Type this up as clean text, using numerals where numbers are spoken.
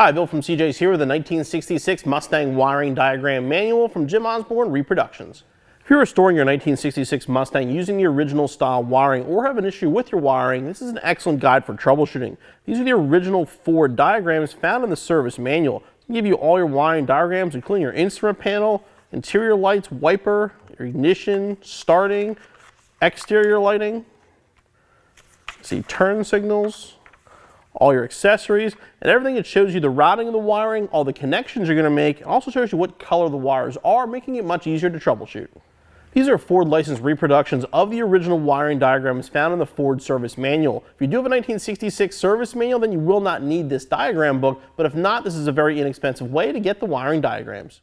Hi, Bill from CJ's here with the 1966 Mustang wiring diagram manual from Jim Osborn Reproductions. If you're restoring your 1966 Mustang using the original style wiring or have an issue with your wiring, this is an excellent guide for troubleshooting. These are the original Ford diagrams found in the service manual. They give you all your wiring diagrams, including your instrument panel, interior lights, wiper, your ignition, starting, exterior lighting, see turn signals, all your accessories, and everything. It shows you the routing of the wiring, all the connections you're going to make. It also shows you what color the wires are, making it much easier to troubleshoot. These are Ford licensed reproductions of the original wiring diagrams found in the Ford service manual. If you do have a 1966 service manual, then you will not need this diagram book, but if not, this is a very inexpensive way to get the wiring diagrams.